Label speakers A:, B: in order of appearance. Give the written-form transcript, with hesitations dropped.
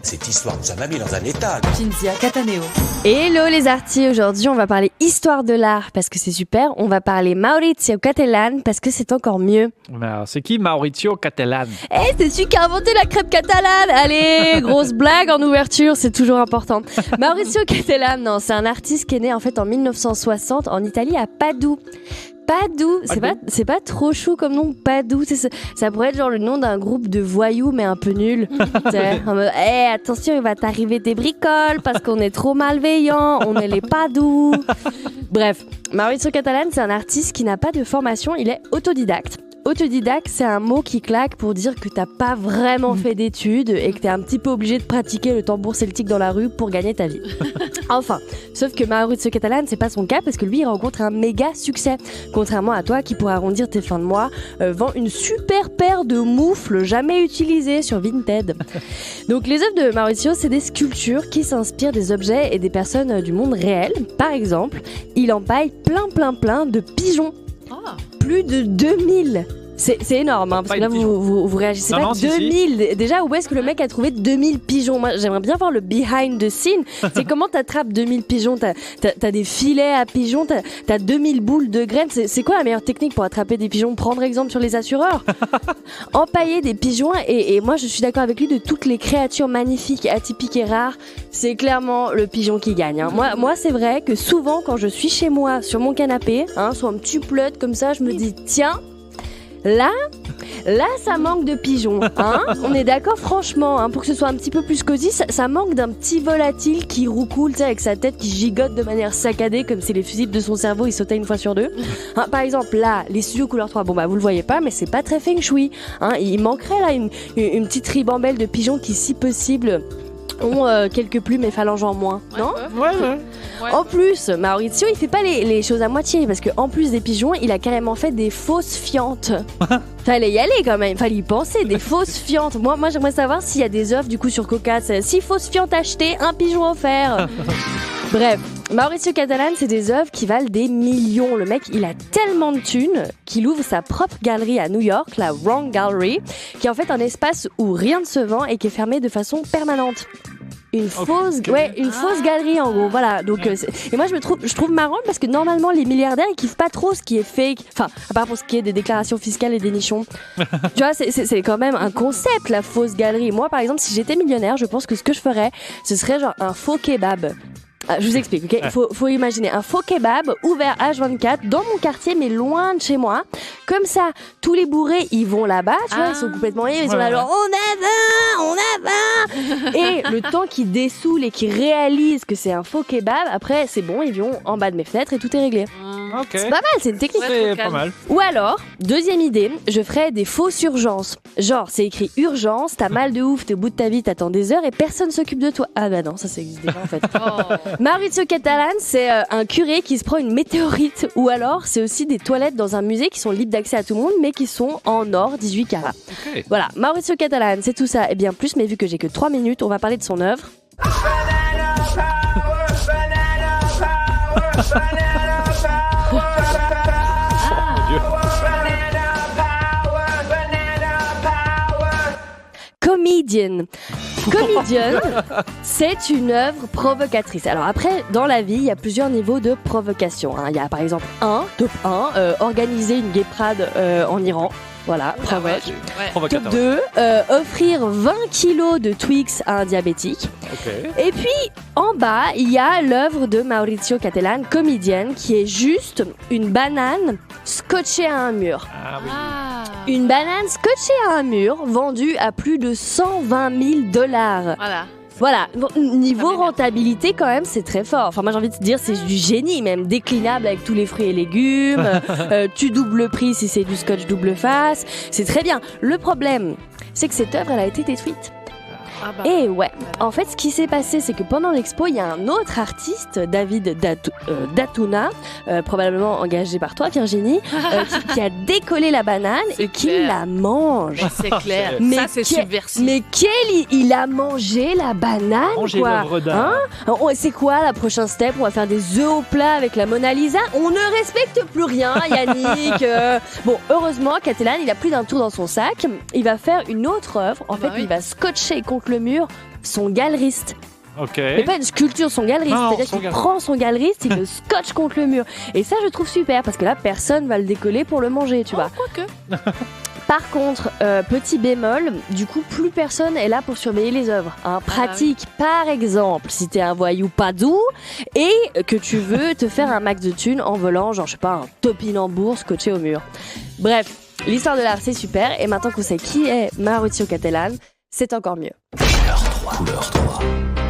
A: Cette histoire nous a pas mis dans un état.
B: Cinzia Cataneo.
C: Hello les artis, aujourd'hui on va parler histoire de l'art parce que c'est super, on va parler Maurizio Cattelan parce que c'est encore mieux.
D: Alors, c'est qui Maurizio Cattelan?
C: C'est celui qui a inventé la crêpe catalane. Allez, grosse blague en ouverture, c'est toujours important. Maurizio Cattelan, non, c'est un artiste qui est né en fait en 1960 en Italie à Padoue. Padoue, c'est pas trop chou comme nom, Padoue. Ça pourrait être genre le nom d'un groupe de voyous mais un peu nul. En mode, attention, il va t'arriver des bricoles parce qu'on est trop malveillants, on est les Padoue. Bref, Maurizio Cattelan, c'est un artiste qui n'a pas de formation, il est autodidacte. Autodidacte, c'est un mot qui claque pour dire que t'as pas vraiment fait d'études et que t'es un petit peu obligé de pratiquer le tambour celtique dans la rue pour gagner ta vie. Enfin, sauf que Maurizio Cattelan, c'est pas son cas parce que lui, il rencontre un méga succès. Contrairement à toi qui, pour arrondir tes fins de mois, vend une super paire de moufles jamais utilisées sur Vinted. Donc les œuvres de Maurizio, c'est des sculptures qui s'inspirent des objets et des personnes du monde réel. Par exemple, il empaille plein de pigeons. Plus de 2000. C'est énorme, hein, parce que là vous réagissez pas. 2000. Déjà, où est-ce que le mec a trouvé 2000 pigeons? Moi, j'aimerais bien voir le behind the scene. C'est comment t'attrapes 2000 pigeons? T'as des filets à pigeons, t'as 2000 boules de graines. C'est quoi la meilleure technique pour attraper des pigeons? Prendre exemple sur les assureurs. Empailler des pigeons, et moi je suis d'accord avec lui, de toutes les créatures magnifiques, atypiques et rares, c'est clairement le pigeon qui gagne, hein. Moi c'est vrai que souvent quand je suis chez moi sur mon canapé, hein, sur un petit plotte comme ça, je me dis tiens, Là, ça manque de pigeons, hein. On est d'accord, franchement, hein, pour que ce soit un petit peu plus cosy, ça manque d'un petit volatile qui roucoule, tu sais, avec sa tête qui gigote de manière saccadée, comme si les fusibles de son cerveau ils sautaient une fois sur deux. Hein, par exemple, là, les studios couleur 3, bon bah vous le voyez pas, mais c'est pas très feng shui. Hein, il manquerait là une petite ribambelle de pigeons qui, si possible, ont quelques plumes et phalanges en moins, non?
D: Ouais.
C: En plus, Maurizio, il fait pas les choses à moitié, parce que en plus des pigeons, il a carrément fait des fausses fientes. Fallait y aller quand même, fallait y penser, des fausses fientes. Moi j'aimerais savoir s'il y a des offres du coup sur Coca, 6 fausses fientes achetées, un pigeon offert. Bref, Maurizio Cattelan, c'est des œuvres qui valent des millions. Le mec, il a tellement de thunes qu'il ouvre sa propre galerie à New York, la Wrong Gallery, qui est en fait un espace où rien ne se vend et qui est fermé de façon permanente. Une fausse galerie en gros, voilà. Donc et moi je trouve marrant parce que normalement les milliardaires ils kiffent pas trop ce qui est fake, enfin à part pour ce qui est des déclarations fiscales et des nichons. Tu vois, c'est quand même un concept, la fausse galerie. Moi par exemple, si j'étais millionnaire, je pense que ce que je ferais, ce serait genre un faux kebab. Je vous explique, ok? Faut imaginer un faux kebab ouvert H24 dans mon quartier, mais loin de chez moi. Comme ça, tous les bourrés, ils vont là-bas, tu vois, ils sont complètement ivres, ils sont là genre on a faim. Et le temps qu'ils dessoulent et qu'ils réalisent que c'est un faux kebab, après c'est bon, ils vont en bas de mes fenêtres et tout est réglé.
D: Okay.
C: C'est pas mal, c'est une technique.
D: C'est pas mal.
C: Ou alors, deuxième idée, je ferais des fausses urgences. Genre, c'est écrit urgence, t'as mal de ouf, t'es au bout de ta vie, t'attends des heures et personne s'occupe de toi. Ah bah non, ça existe déjà en fait. Maurizio Cattelan, c'est un curé qui se prend une météorite. Ou alors, c'est aussi des toilettes dans un musée qui sont libres d'accès à tout le monde, mais qui sont en or 18 carats. Okay. Voilà, Maurizio Cattelan, c'est tout ça et bien plus, mais vu que j'ai que 3 minutes, on va parler de son œuvre. Comedian, c'est une œuvre provocatrice. Alors après, dans la vie, il y a plusieurs niveaux de provocation. Il y a par exemple top 1, organiser une gay parade en Iran. Voilà, Top 2, offrir 20 kilos de Twix à un diabétique. Okay. Et puis, en bas, il y a l'œuvre de Maurizio Cattelan, comédienne, qui est juste une banane scotchée à un mur. Ah oui. Une banane scotchée à un mur, vendue à plus de $120 000. Voilà, niveau rentabilité quand même, c'est très fort. Enfin moi j'ai envie de te dire, c'est du génie même, déclinable avec tous les fruits et légumes, tu doubles le prix si c'est du scotch double face, c'est très bien. Le problème, c'est que cette œuvre elle a été détruite. Et ouais, en fait ce qui s'est passé c'est que pendant l'expo il y a un autre artiste, David Datuna, probablement engagé par toi Virginie, qui a décollé la banane et qui la mange.
B: C'est clair,
C: mais
B: ça c'est subversif.
C: Mais il a mangé la banane quoi, hein? C'est quoi la prochaine step? On va faire des œufs au plat avec la Mona Lisa. On ne respecte plus rien Yannick. Bon heureusement Cattelan il a plus d'un tour dans son sac. Il va faire une autre œuvre. En fait il va scotcher contre le mur son galeriste.
D: Ok.
C: Mais pas une sculpture, son galeriste.
D: Non,
C: C'est-à-dire
D: son
C: qu'il
D: galeriste.
C: prend son galeriste, il le scotche contre le mur. Et ça, je trouve super, parce que là, personne va le décoller pour le manger, tu vois.
B: Quoique.
C: Par contre, petit bémol, du coup, plus personne est là pour surveiller les œuvres. Hein. Pratique, par exemple, si t'es un voyou pas doux et que tu veux te faire un max de thunes en volant, genre, je sais pas, un topinambour scotché au mur. Bref, l'histoire de l'art, c'est super. Et maintenant qu'on sait qui est Maurizio Cattelan, c'est encore mieux.
A: Couleur 3.